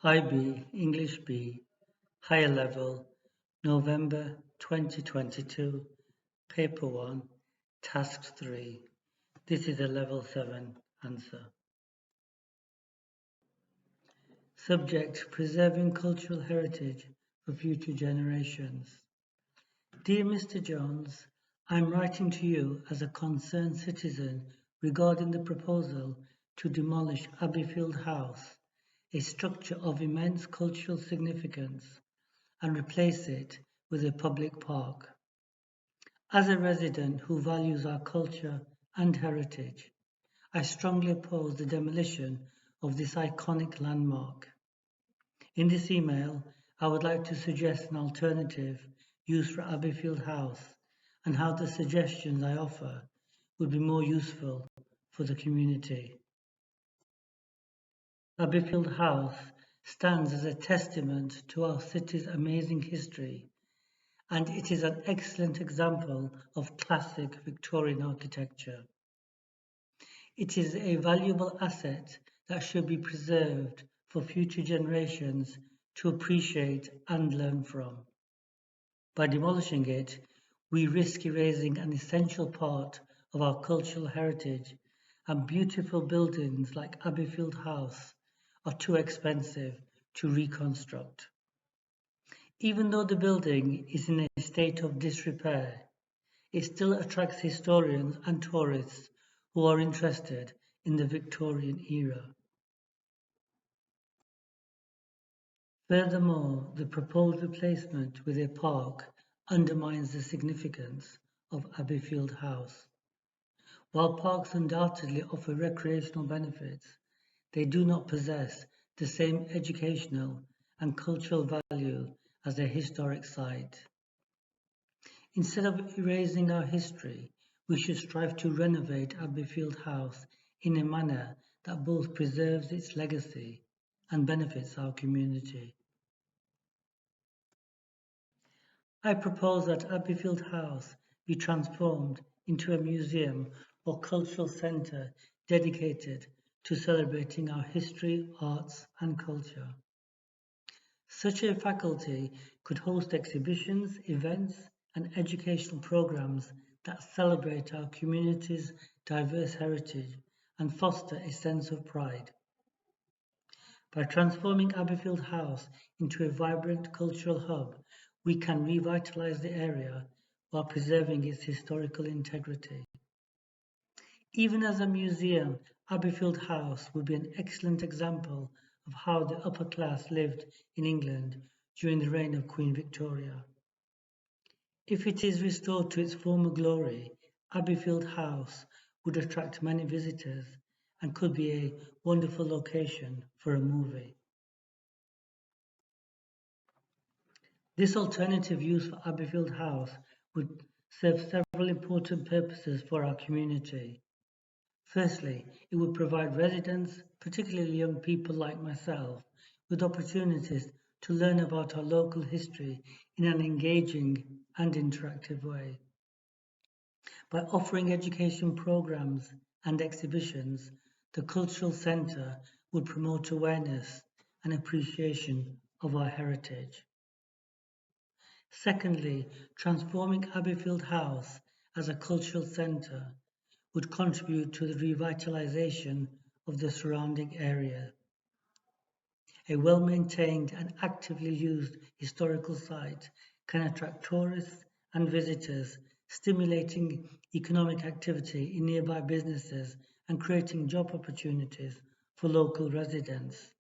IB English B Higher Level November 2022 Paper 1 Task 3. This is a Level 7 answer. Subject: Preserving cultural heritage for future generations. Dear Mr. Jones, I am writing to you as a concerned citizen regarding the proposal to demolish Abbeyfield House, a structure of immense cultural significance, and replace it with a public park. As a resident who values our culture and heritage, I strongly oppose the demolition of this iconic landmark. In this email, I would like to suggest an alternative use for Abbeyfield House and how the suggestions I offer would be more useful for the community. Abbeyfield House stands as a testament to our city's amazing history, and it is an excellent example of classic Victorian architecture. It is a valuable asset that should be preserved for future generations to appreciate and learn from. By demolishing it, we risk erasing an essential part of our cultural heritage, and beautiful buildings like Abbeyfield House are too expensive to reconstruct. Even though the building is in a state of disrepair, it still attracts historians and tourists who are interested in the Victorian era. Furthermore, the proposed replacement with a park undermines the significance of Abbeyfield House. While parks undoubtedly offer recreational benefits, they do not possess the same educational and cultural value as a historic site. Instead of erasing our history, we should strive to renovate Abbeyfield House in a manner that both preserves its legacy and benefits our community. I propose that Abbeyfield House be transformed into a museum or cultural centre dedicated to celebrating our history, arts and culture. Such a faculty could host exhibitions, events and educational programs that celebrate our community's diverse heritage and foster a sense of pride. By transforming Abbeyfield House into a vibrant cultural hub, we can revitalise the area while preserving its historical integrity. Even as a museum, Abbeyfield House would be an excellent example of how the upper class lived in England during the reign of Queen Victoria. If it is restored to its former glory, Abbeyfield House would attract many visitors and could be a wonderful location for a movie. This alternative use for Abbeyfield House would serve several important purposes for our community. Firstly, it would provide residents, particularly young people like myself, with opportunities to learn about our local history in an engaging and interactive way. By offering education programs and exhibitions, the Cultural Centre would promote awareness and appreciation of our heritage. Secondly, transforming Abbeyfield House as a cultural centre would contribute to the revitalisation of the surrounding area. A well-maintained and actively used historical site can attract tourists and visitors, stimulating economic activity in nearby businesses and creating job opportunities for local residents.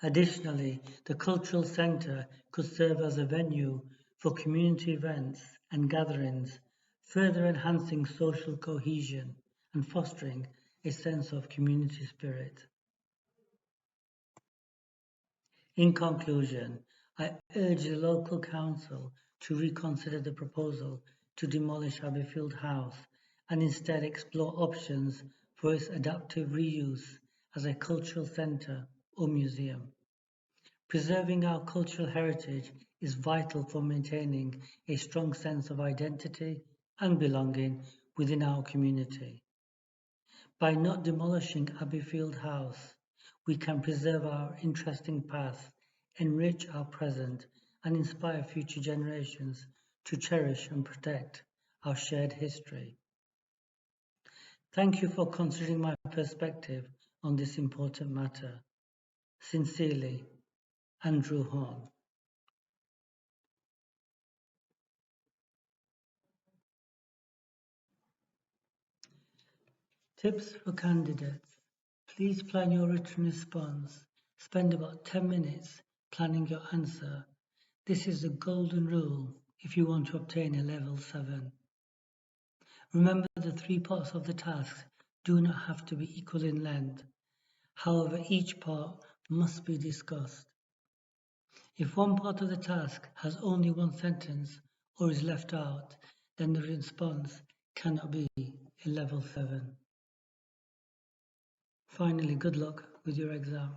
Additionally, the cultural centre could serve as a venue for community events and gatherings, further enhancing social cohesion and fostering a sense of community spirit. In conclusion, I urge the local council to reconsider the proposal to demolish Abbeyfield House and instead explore options for its adaptive reuse as a cultural centre or museum. Preserving our cultural heritage is vital for maintaining a strong sense of identity and belonging within our community. By not demolishing Abbeyfield House, we can preserve our interesting past, enrich our present, and inspire future generations to cherish and protect our shared history. Thank you for considering my perspective on this important matter. Sincerely, Andrew Horn. Tips for candidates. Please plan your written response. Spend about 10 minutes planning your answer. This is the golden rule if you want to obtain a level 7. Remember, the 3 parts of the task do not have to be equal in length. However, each part must be discussed. If one part of the task has only one sentence or is left out, then the response cannot be a level 7. Finally, good luck with your exam.